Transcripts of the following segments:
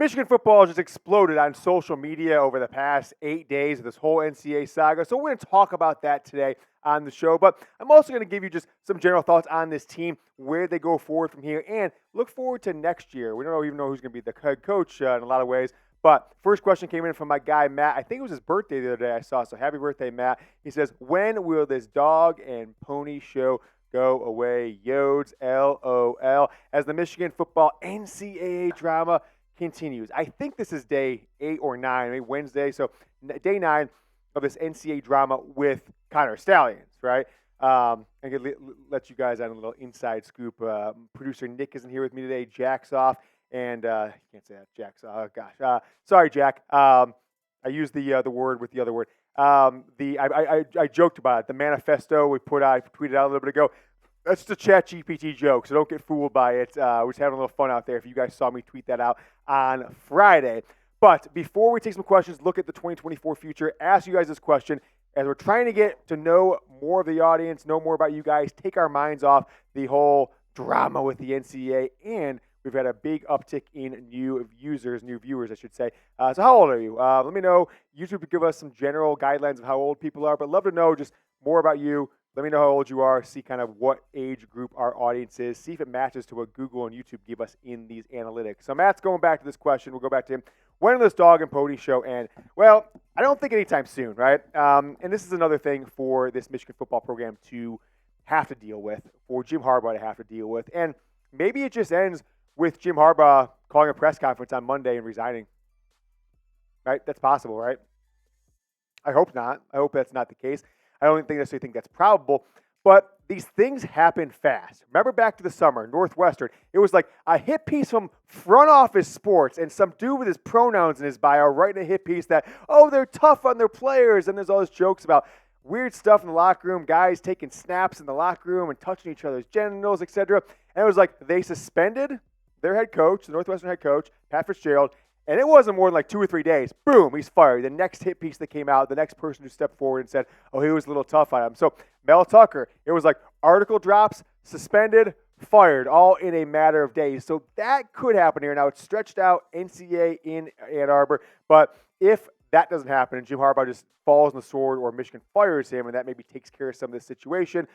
Michigan football just exploded on social media over the past 8 days of this whole NCAA saga. So we're going to talk about that today on the show. But I'm also going to give you just some general thoughts on this team, where they go forward from here, and look forward to next year. We don't even know who's going to be the head coach in a lot of ways. But first question came in from my guy, Matt. I think it was his birthday the other day I saw. So happy birthday, Matt. He says, when will this dog and pony show go away? Yodes, LOL. As the Michigan football NCAA drama continues. I think this is day 8 or 9, maybe Wednesday. So day 9 of this NCAA drama with Connor Stalions, right? I could let you guys on a little inside scoop. Producer Nick isn't here with me today. Jack's off. And I can't say that. Jack's off. Oh, gosh. Sorry, Jack. I used the word with the other word. I joked about it. The manifesto I tweeted out a little bit ago. That's just a ChatGPT joke, so don't get fooled by it. We're just having a little fun out there if you guys saw me tweet that out on Friday. But before we take some questions, look at the 2024 future, ask you guys this question. As we're trying to get to know more of the audience, know more about you guys, take our minds off the whole drama with the NCAA, and we've had a big uptick in new viewers, I should say. So how old are you? Let me know. YouTube would give us some general guidelines of how old people are, but love to know just more about you. Let me know how old you are, see kind of what age group our audience is, see if it matches to what Google and YouTube give us in these analytics. So Matt's going back to this question. We'll go back to him. When will this dog and pony show end? Well, I don't think anytime soon, right? And this is another thing for this Michigan football program to have to deal with, for Jim Harbaugh to have to deal with. And maybe it just ends with Jim Harbaugh calling a press conference on Monday and resigning, right? That's possible, right? I hope not. I hope that's not the case. I don't necessarily think that's probable, but these things happen fast. Remember back to the summer, Northwestern, it was like a hit piece from Front Office Sports and some dude with his pronouns in his bio writing a hit piece that, oh, they're tough on their players, and there's all these jokes about weird stuff in the locker room, guys taking snaps in the locker room and touching each other's genitals, etc. And it was like they suspended their head coach, the Northwestern head coach, Pat Fitzgerald, and it wasn't more than like 2 or 3 days. Boom, he's fired. The next hit piece that came out, the next person who stepped forward and said, oh, he was a little tough on him. So Mel Tucker, it was like article drops, suspended, fired, all in a matter of days. So that could happen here. Now, it's stretched out NCAA in Ann Arbor, but if that doesn't happen and Jim Harbaugh just falls on the sword or Michigan fires him and that maybe takes care of some of this situation,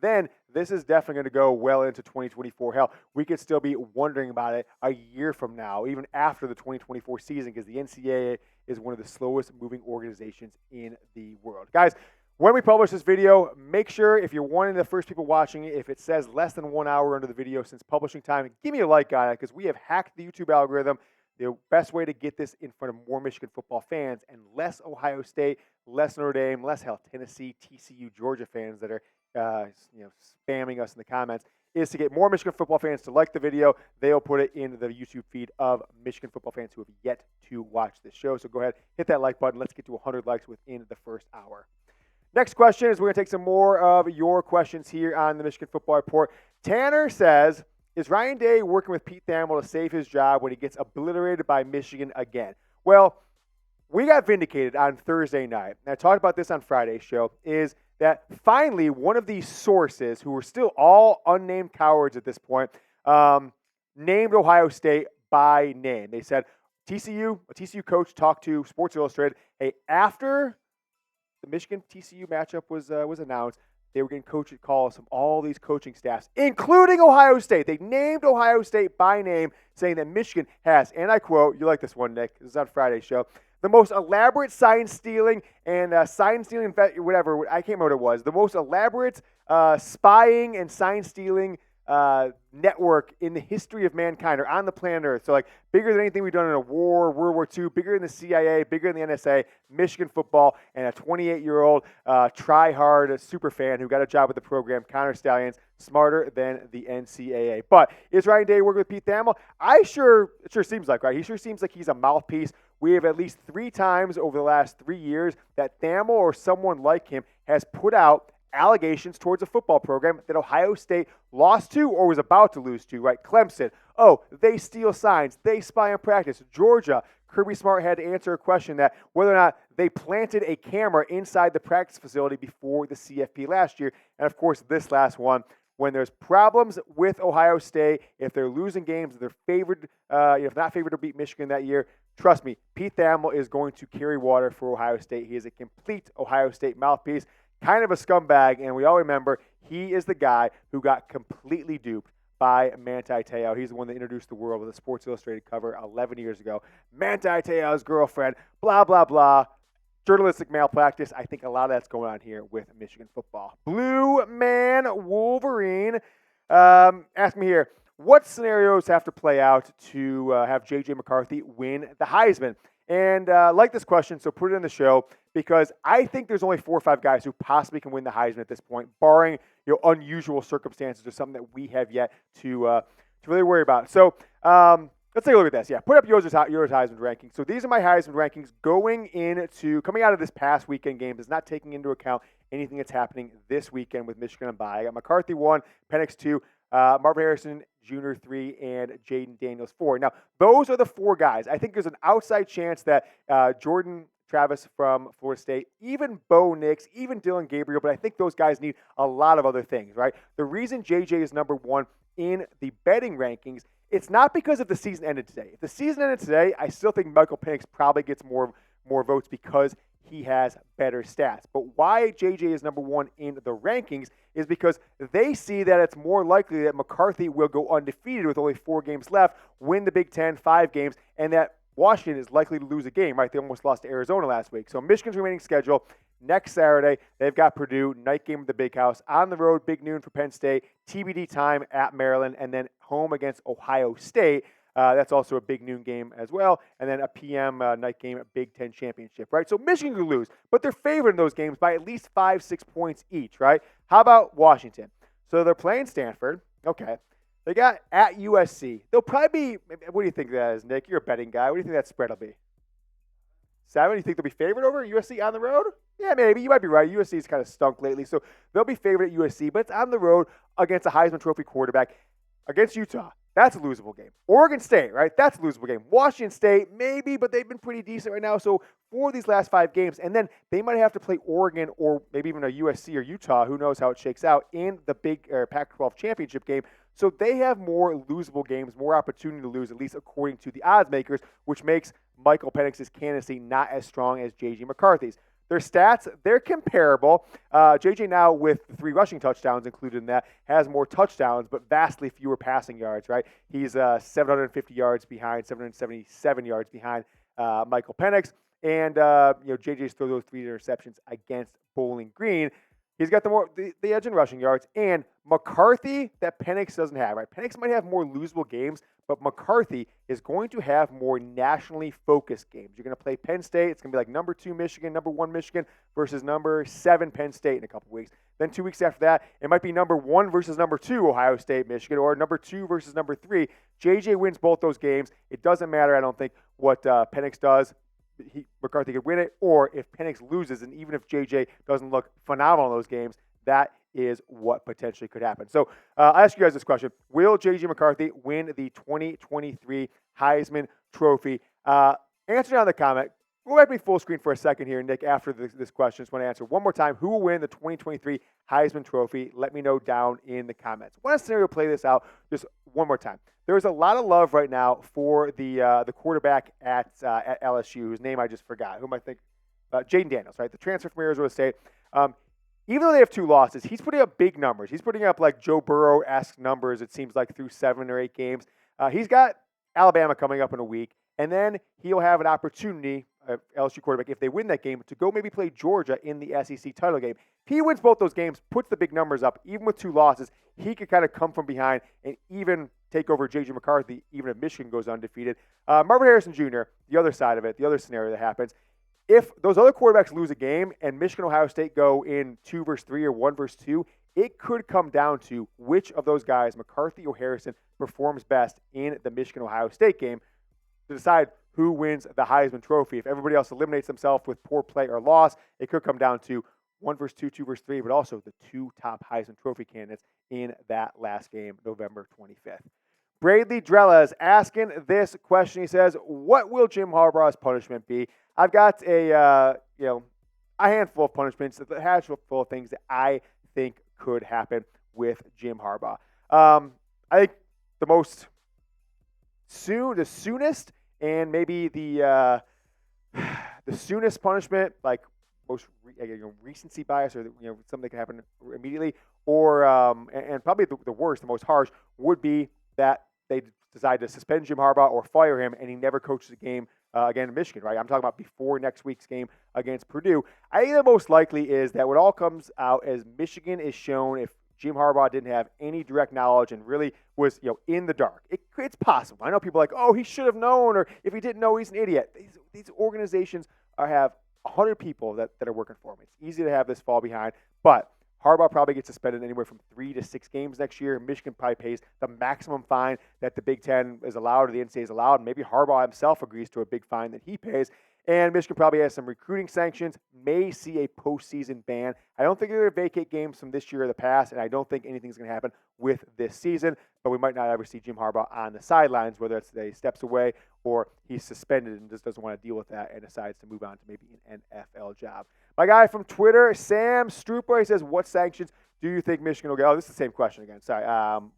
then this is definitely going to go well into 2024. Hell, we could still be wondering about it a year from now, even after the 2024 season, because the NCAA is one of the slowest moving organizations in the world. Guys, when we publish this video, make sure if you're one of the first people watching it, if it says less than 1 hour under the video since publishing time, give me a like on it, because we have hacked the YouTube algorithm. The best way to get this in front of more Michigan football fans and less Ohio State, less Notre Dame, less Tennessee, TCU, Georgia fans that are spamming us in the comments is to get more Michigan football fans to like the video. They'll put it in the YouTube feed of Michigan football fans who have yet to watch this show. So go ahead, hit that like button. Let's get to 100 likes within the first hour. Next question is we're going to take some more of your questions here on the Michigan Football Report. Tanner says, is Ryan Day working with Pete Thamel to save his job when he gets obliterated by Michigan again? Well, we got vindicated on Thursday night, and I talked about this on Friday's show, is that finally one of these sources, who were still all unnamed cowards at this point, named Ohio State by name. They said a TCU coach talked to Sports Illustrated, hey, after the Michigan-TCU matchup was announced, they were getting coaching calls from all these coaching staffs, including Ohio State. They named Ohio State by name, saying that Michigan has, and I quote, you like this one, Nick, this is on Friday's show, the most elaborate sign-stealing and sign-stealing, whatever, I can't remember what it was, the most elaborate spying and sign-stealing network in the history of mankind, or on the planet Earth. So, like, bigger than anything we've done in a war, World War II, bigger than the CIA, bigger than the NSA, Michigan football, and a 28-year-old try-hard super fan who got a job with the program, Connor Stalions, smarter than the NCAA. But is Ryan Day working with Pete Thamel? It sure seems like, right? He sure seems like he's a mouthpiece. We have at least 3 times over the last 3 years that Thamel or someone like him has put out allegations towards a football program that Ohio State lost to or was about to lose to, right? Clemson, oh, they steal signs, they spy on practice. Georgia, Kirby Smart had to answer a question that whether or not they planted a camera inside the practice facility before the CFP last year. And of course, this last one when there's problems with Ohio State, if they're losing games, if they're favored, if not favored to beat Michigan that year, trust me, Pete Thamel is going to carry water for Ohio State. He is a complete Ohio State mouthpiece, kind of a scumbag, and we all remember he is the guy who got completely duped by Manti Te'o. He's the one that introduced the world with a Sports Illustrated cover 11 years ago. Manti Te'o's girlfriend, blah, blah, blah. Journalistic malpractice. I think a lot of that's going on here with Michigan football. Blue Man Wolverine. Ask me here, what scenarios have to play out to have J.J. McCarthy win the Heisman? And like this question, so put it in the show, because I think there's only 4 or 5 guys who possibly can win the Heisman at this point, barring unusual circumstances or something that we have yet to really worry about. So let's take a look at this. Yeah, put up Yoder's Heisman rankings. So these are my Heisman rankings coming out of this past weekend game. Is not taking into account anything that's happening this weekend with Michigan and bye. I got McCarthy 1, Penix 2, Marvin Harrison Jr. 3, and Jaden Daniels 4. Now, those are the 4 guys. I think there's an outside chance that Jordan Travis from Florida State, even Bo Nix, even Dylan Gabriel, but I think those guys need a lot of other things, right? The reason JJ is number 1 in the betting rankings, it's not because of the season ended today. If the season ended today, I still think Michael Penix probably gets more votes because he has better stats. But why JJ is number 1 in the rankings is because they see that it's more likely that McCarthy will go undefeated with only 4 games left, win the Big Ten 5 games, and that Washington is likely to lose a game, right? They almost lost to Arizona last week. So Michigan's remaining schedule, next Saturday, they've got Purdue, night game at the Big House. On the road, big noon for Penn State, TBD time at Maryland, and then home against Ohio State. That's also a big noon game as well. And then a PM night game at Big Ten Championship, right? So Michigan could lose, but they're favored in those games by at least 5-6 points each, right? How about Washington? So they're playing Stanford. Okay. They got at USC. They'll probably be, what do you think that is, Nick? You're a betting guy. What do you think that spread will be? 7? You think they'll be favored over USC on the road? Yeah, maybe. You might be right. USC's kind of stunk lately, so they'll be favored at USC, but it's on the road against a Heisman Trophy quarterback against Utah. That's a losable game. Oregon State, right? That's a losable game. Washington State, maybe, but they've been pretty decent right now. So 4 of these last 5 games, and then they might have to play Oregon or maybe even a USC or Utah. Who knows how it shakes out in the big Pac-12 championship game. So they have more losable games, more opportunity to lose, at least according to the odds makers, which makes Michael Penix's candidacy not as strong as J.J. McCarthy's. Their stats, they're comparable. J.J. now with 3 rushing touchdowns included in that, has more touchdowns, but vastly fewer passing yards, right? He's 750 yards behind, 777 yards behind Michael Penix. And, J.J.'s throw those 3 interceptions against Bowling Green. He's got the edge in rushing yards, and McCarthy that Penix doesn't have, right? Penix might have more losable games, but McCarthy is going to have more nationally focused games. You're going to play Penn State. It's going to be like number 2 Michigan, number 1 Michigan versus number 7 Penn State in a couple weeks. Then 2 weeks after that, it might be number 1 versus number 2 Ohio State, Michigan, or number 2 versus number 3. JJ wins both those games. It doesn't matter, I don't think, what Penix does. McCarthy could win it, or if Penix loses, and even if JJ doesn't look phenomenal in those games, that is what potentially could happen. So I'll ask you guys this question. Will J.J. McCarthy win the 2023 Heisman Trophy? Answer down in the comment. Go back to me full screen for a second here, Nick, after this question. Just want to answer one more time. Who will win the 2023 Heisman Trophy? Let me know down in the comments. Want to scenario play this out just one more time. There's a lot of love right now for the quarterback at LSU, whose name I just forgot. Who am I thinking? Jaden Daniels, right? The transfer from Arizona State. Even though they have 2 losses, he's putting up big numbers. He's putting up like Joe Burrow-esque numbers, it seems like, through 7 or 8 games. He's got Alabama coming up in a week, and then he'll have an opportunity, LSU quarterback, if they win that game, to go maybe play Georgia in the SEC title game. If he wins both those games, puts the big numbers up, even with 2 losses, he could kind of come from behind and even take over J.J. McCarthy, even if Michigan goes undefeated. Marvin Harrison Jr., the other side of it, the other scenario that happens, if those other quarterbacks lose a game and Michigan Ohio State go in 2 versus 3 or 1 versus 2, it could come down to which of those guys, McCarthy or Harrison, performs best in the Michigan Ohio State game to decide who wins the Heisman Trophy. If everybody else eliminates themselves with poor play or loss, it could come down to 1 versus 2, 2 versus 3, but also the 2 top Heisman Trophy candidates in that last game, November 25th. Bradley Drella is asking this question. He says, what will Jim Harbaugh's punishment be? I've got a handful of punishments, a handful of things that I think could happen with Jim Harbaugh. I think the soonest and maybe the soonest punishment, like most recency bias, or something that can happen immediately, or and probably the worst, the most harsh, would be that they decide to suspend Jim Harbaugh or fire him, and he never coaches a game again in Michigan. Right? I'm talking about before next week's game against Purdue. I think the most likely is that what all comes out as Michigan is shown if Jim Harbaugh didn't have any direct knowledge and really was, in the dark. It's possible. I know people are like, oh, he should have known, or if he didn't know, he's an idiot. These organizations have 100 people that are working for them. It's easy to have this fall behind, but Harbaugh probably gets suspended anywhere from 3 to 6 games next year. Michigan probably pays the maximum fine that the Big Ten is allowed or the NCAA is allowed, and maybe Harbaugh himself agrees to a big fine that he pays. And Michigan probably has some recruiting sanctions, may see a postseason ban. I don't think they're going to vacate games from this year or the past, and I don't think anything's going to happen with this season. But we might not ever see Jim Harbaugh on the sidelines, whether it's that he steps away or he's suspended and just doesn't want to deal with that and decides to move on to maybe an NFL job. My guy from Twitter, Sam Strupa, he says, what sanctions do you think Michigan will get? Oh, this is the same question again. Sorry.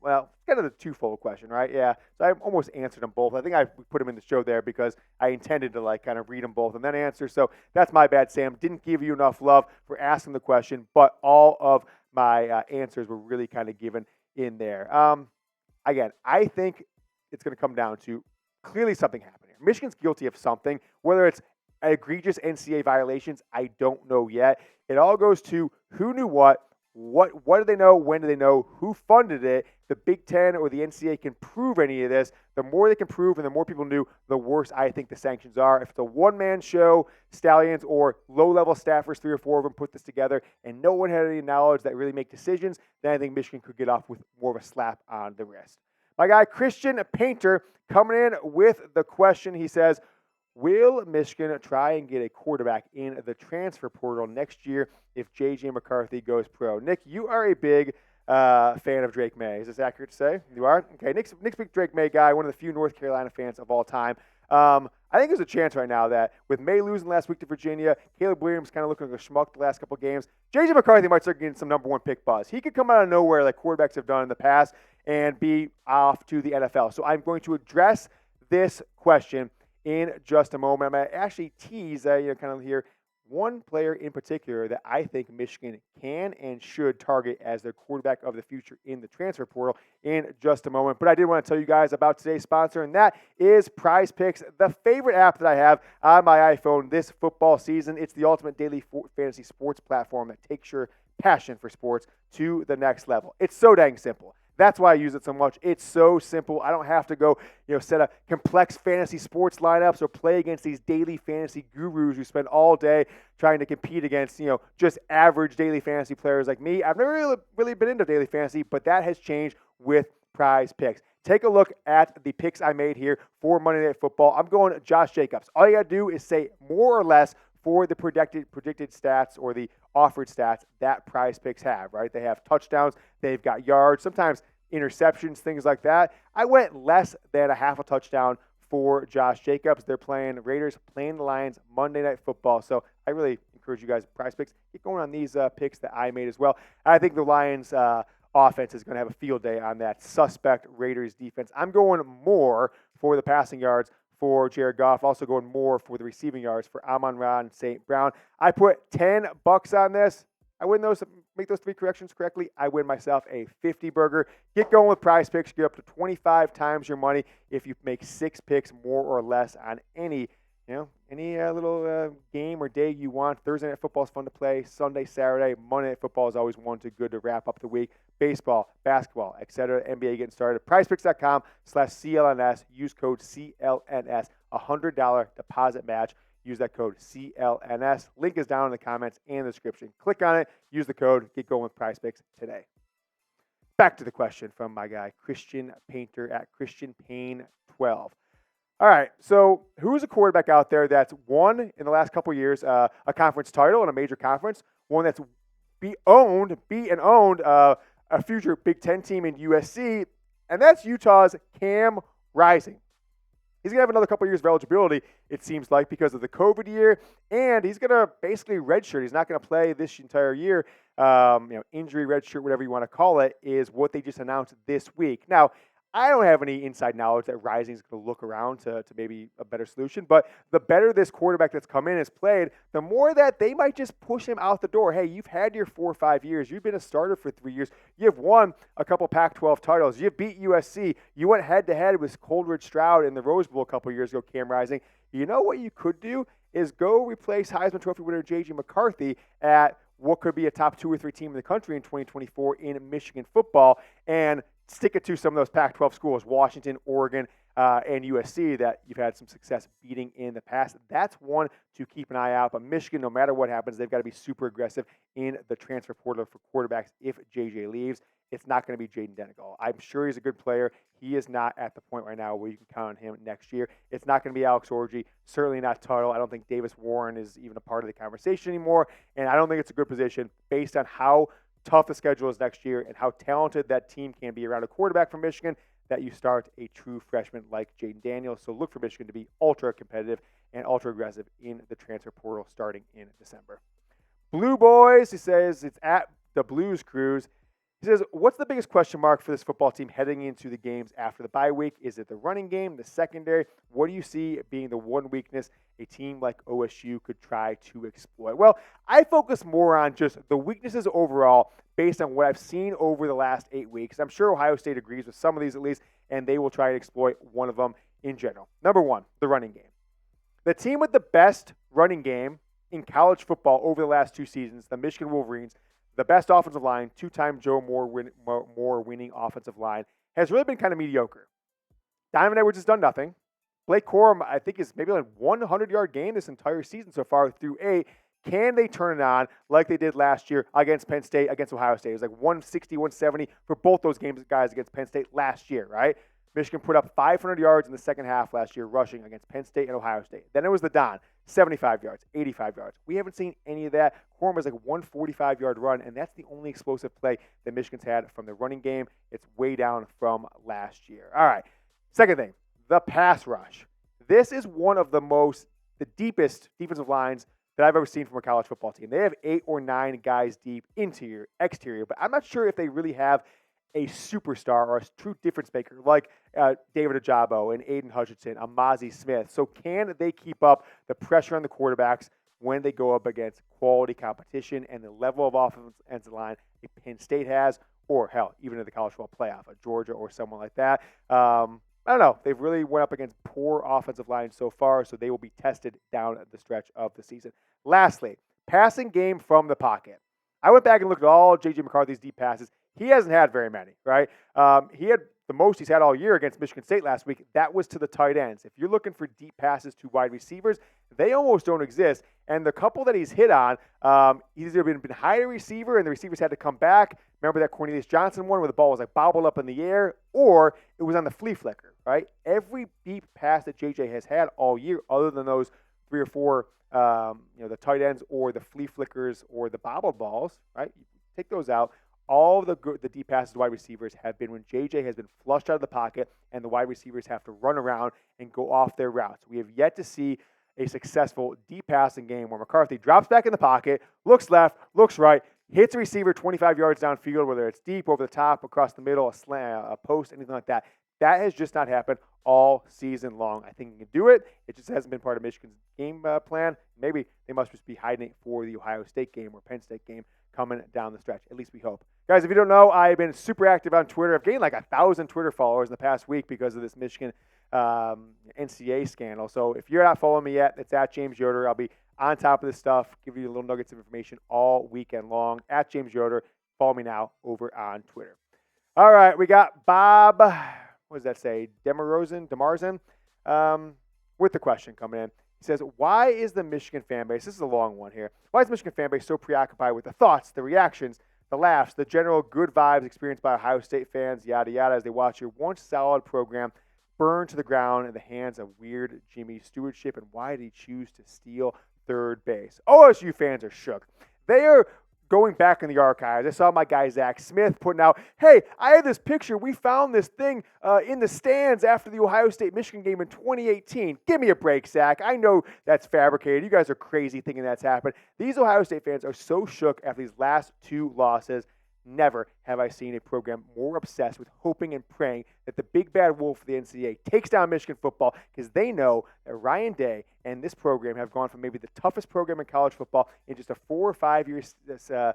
Well, kind of the twofold question, right? Yeah. So I almost answered them both. I think I put them in the show there because I intended to kind of read them both and then answer. So that's my bad, Sam. Didn't give you enough love for asking the question, but all of my answers were really kind of given in there. Again, I think it's going to come down to clearly something happened here. Michigan's guilty of something, whether it's egregious NCAA violations, I don't know yet. It all goes to who knew what did they know, when did they know, who funded it. The Big Ten or the NCAA can prove any of this. The more they can prove and the more people knew, the worse I think the sanctions are. If it's a one-man show, Stalions or low-level staffers, 3 or 4 of them put this together, and no one had any knowledge that really make decisions, then I think Michigan could get off with more of a slap on the wrist. My guy, Christian Painter, coming in with the question. He says, will Michigan try and get a quarterback in the transfer portal next year if J.J. McCarthy goes pro? Nick, you are a big fan of Drake May. Is this accurate to say? You are? Okay, Nick's a big Drake May guy, one of the few North Carolina fans of all time. I think there's a chance right now that with May losing last week to Virginia, Caleb Williams kind of looking like a schmuck the last couple games, J.J. McCarthy might start getting some number 1 pick buzz. He could come out of nowhere like quarterbacks have done in the past and be off to the NFL. So I'm going to address this question in just a moment. I'm going to actually tease, kind of here, one player in particular that I think Michigan can and should target as their quarterback of the future in the transfer portal in just a moment. But I did want to tell you guys about today's sponsor, and that is Prize Picks, the favorite app that I have on my iPhone this football season. It's the ultimate daily fantasy sports platform that takes your passion for sports to the next level. It's so dang simple. That's why I use it so much. It's so simple. I don't have to go, set a complex fantasy sports lineups or play against these daily fantasy gurus who spend all day trying to compete against, just average daily fantasy players like me. I've never really been into daily fantasy, but that has changed with Prize Picks. Take a look at the picks I made here for Monday Night Football. I'm going Josh Jacobs. All you got to do is say more or less for the predicted stats or the offered stats that Prize Picks have, right? They have touchdowns, they've got yards, sometimes interceptions, things like that. I went less than a half a touchdown for Josh Jacobs. They're playing Raiders, playing the Lions Monday Night Football. So I really encourage you guys, Prize Picks, get going on these picks that I made as well. I think the Lions offense is going to have a field day on that suspect Raiders defense. I'm going more for the passing yards for Jared Goff, also going more for the receiving yards for Amon-Ra St. Brown. I put $10 on this. I win those, make those 3 corrections correctly. I win myself a 50 burger. Get going with Prize Picks. Get up to 25 times your money if you make 6 picks more or less on any little game or day you want. Thursday Night Football is fun to play. Sunday, Saturday, Monday Night Football is always one too good to wrap up the week. Baseball, basketball, etc. NBA getting started. PrizePicks.com/CLNS. Use code CLNS. $100 deposit match. Use that code CLNS. Link is down in the comments and the description. Click on it. Use the code. Get going with Prize Picks today. Back to the question from my guy, Christian Painter at Christian Payne 12. All right, so who's a quarterback out there that's won in the last couple of years a conference title in a major conference, one that's beat and owned a future Big Ten team in USC, and that's Utah's Cam Rising. He's going to have another couple of years of eligibility, it seems like, because of the COVID year, and he's going to basically redshirt. He's not going to play this entire year. injury, red shirt, whatever you want to call it, is what they just announced this week. Now, I don't have any inside knowledge that Rising is going to look around to maybe a better solution, but the better this quarterback that's come in has played, the more that they might just push him out the door. Hey, you've had your 4 or 5 years. You've been a starter for 3 years. You've won a couple Pac-12 titles. You've beat USC. You went head-to-head with Coleridge Stroud in the Rose Bowl a couple years ago, Cam Rising. You know what you could do is go replace Heisman Trophy winner J.J. McCarthy at what could be a top 2 or 3 team in the country in 2024 in Michigan football, and stick it to some of those Pac-12 schools, Washington, Oregon, and USC that you've had some success beating in the past. That's one to keep an eye out. But Michigan, no matter what happens, they've got to be super aggressive in the transfer portal for quarterbacks if JJ leaves. It's not going to be Jaden Denegal. I'm sure he's a good player. He is not at the point right now where you can count on him next year. It's not going to be Alex Orji, certainly not Tuttle. I don't think Davis Warren is even a part of the conversation anymore, and I don't think it's a good position based on how tough the schedule is next year and how talented that team can be around a quarterback from Michigan that you start a true freshman like Jaden Daniels. So look for Michigan to be ultra competitive and ultra aggressive in the transfer portal starting in December. Blue Boys, he says, it's at the Blues Cruise. He says, what's the biggest question mark for this football team heading into the games after the bye week? Is it the running game, the secondary? What do you see being the one weakness a team like OSU could try to exploit? Well, I focus more on just the weaknesses overall based on what I've seen over the last 8 weeks. I'm sure Ohio State agrees with some of these at least, and they will try to exploit one of them in general. Number one, the running game. The team with the best running game in college football over the last 2 seasons, the Michigan Wolverines, the best offensive line, 2-time Joe Moore winning offensive line, has really been kind of mediocre. Donovan Edwards has done nothing. Blake Corum, I think, is maybe like 100-yard game this entire season so far through 8. Can they turn it on like they did last year against Penn State, against Ohio State? It was like 160, 170 for both those games, guys, against Penn State last year, right? Michigan put up 500 yards in the second half last year rushing against Penn State and Ohio State. Then it was the Don, 75 yards, 85 yards. We haven't seen any of that. Corum was like a 145-yard run, and that's the only explosive play that Michigan's had from the running game. It's way down from last year. All right, second thing, the pass rush. This is one of the deepest defensive lines that I've ever seen from a college football team. They have 8 or 9 guys deep, interior, exterior, but I'm not sure if they really have a superstar or a true difference maker like David Ojabo and Aiden Hutchinson, Amazi Smith. So can they keep up the pressure on the quarterbacks when they go up against quality competition and the level of offensive line a Penn State has, or hell, even in the college football playoff, a Georgia or someone like that? I don't know. They've really went up against poor offensive lines so far, so they will be tested down the stretch of the season. Lastly, passing game from the pocket. I went back and looked at all J.J. McCarthy's deep passes. He hasn't had very many, right? He had the most he's had all year against Michigan State last week. That was to the tight ends. If you're looking for deep passes to wide receivers, they almost don't exist. And the couple that he's hit on, he's either been high to receiver and the receivers had to come back. Remember that Cornelius Johnson one where the ball was like bobbled up in the air, or it was on the flea flicker, right? Every deep pass that JJ has had all year, other than those 3 or 4, the tight ends or the flea flickers or the bobbled balls, right? You take those out. All the deep passes to wide receivers have been when JJ has been flushed out of the pocket and the wide receivers have to run around and go off their routes. We have yet to see a successful deep passing game where McCarthy drops back in the pocket, looks left, looks right, hits a receiver 25 yards downfield, whether it's deep, over the top, across the middle, a slant, a post, anything like that. That has just not happened all season long. I think he can do it. It just hasn't been part of Michigan's game plan. Maybe they must just be hiding it for the Ohio State game or Penn State game coming down the stretch. At least we hope. Guys, if you don't know, I've been super active on Twitter. I've gained like 1,000 Twitter followers in the past week because of this Michigan NCAA scandal. So if you're not following me yet, it's at James Yoder. I'll be on top of this stuff, give you little nuggets of information all weekend long. At James Yoder. Follow me now over on Twitter. All right, we got Bob, what does that say, Demarzen, with the question coming in. He says, why is the Michigan fan base, this is a long one here, why is the Michigan fan base so preoccupied with the thoughts, the reactions, the laughs, the general good vibes experienced by Ohio State fans, yada, yada, as they watch your once solid program burn to the ground in the hands of weird Jimmy stewardship, and why did he choose to steal third base? OSU fans are shook. They are going back in the archives, I saw my guy Zach Smith putting out, hey, I have this picture. We found this thing in the stands after the Ohio State-Michigan game in 2018. Give me a break, Zach. I know that's fabricated. You guys are crazy thinking that's happened. These Ohio State fans are so shook after these last 2 losses. Never have I seen a program more obsessed with hoping and praying that the big bad wolf of the NCAA takes down Michigan football, because they know that Ryan Day and this program have gone from maybe the toughest program in college football in just a 4 or 5 year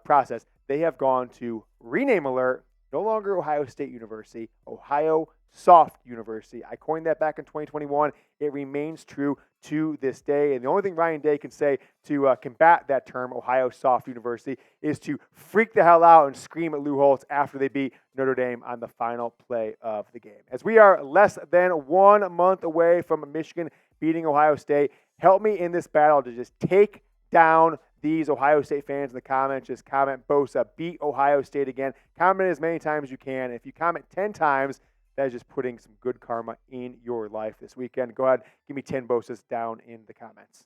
process. They have gone to rename alert, no longer Ohio State University, Ohio Soft University. I coined that back in 2021. It remains true to this day. And the only thing Ryan Day can say to combat that term, Ohio Soft University, is to freak the hell out and scream at Lou Holtz after they beat Notre Dame on the final play of the game. As we are less than 1 month away from Michigan beating Ohio State, help me in this battle to just take down these Ohio State fans in the comments. Just comment Bosa, beat Ohio State again. Comment as many times as you can. If you comment 10 times, that is just putting some good karma in your life this weekend. Go ahead, give me 10 Bosas down in the comments.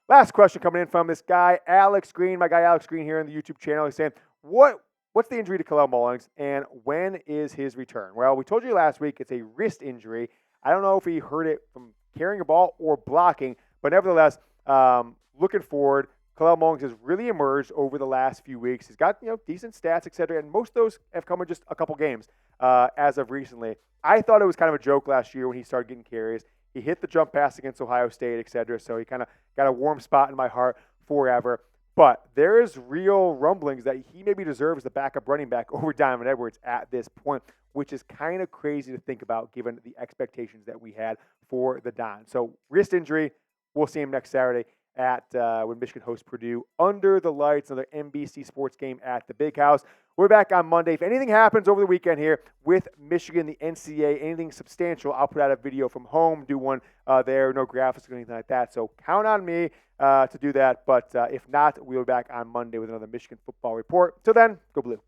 Last question coming in from this guy, Alex Green. My guy Alex Green here on the YouTube channel. He's saying, what's the injury to Kalel Mullings, and when is his return? Well, we told you last week it's a wrist injury. I don't know if he hurt it from carrying a ball or blocking, but nevertheless, looking forward, Kalel Mullings has really emerged over the last few weeks. He's got decent stats, etc., and most of those have come in just a couple games as of recently. I thought it was kind of a joke last year when he started getting carries. He hit the jump pass against Ohio State, etc., so he kind of got a warm spot in my heart forever. But there is real rumblings that he maybe deserves the backup running back over Donovan Edwards at this point, which is kind of crazy to think about given the expectations that we had for the Don. So wrist injury, we'll see him next Saturday at when Michigan hosts Purdue under the lights, another NBC Sports game at the Big House. We're back on Monday. If anything happens over the weekend here with Michigan, the NCAA, anything substantial, I'll put out a video from home, do one there, no graphics or anything like that. So count on me to do that. But if not, we'll be back on Monday with another Michigan football report. Till then, go Blue.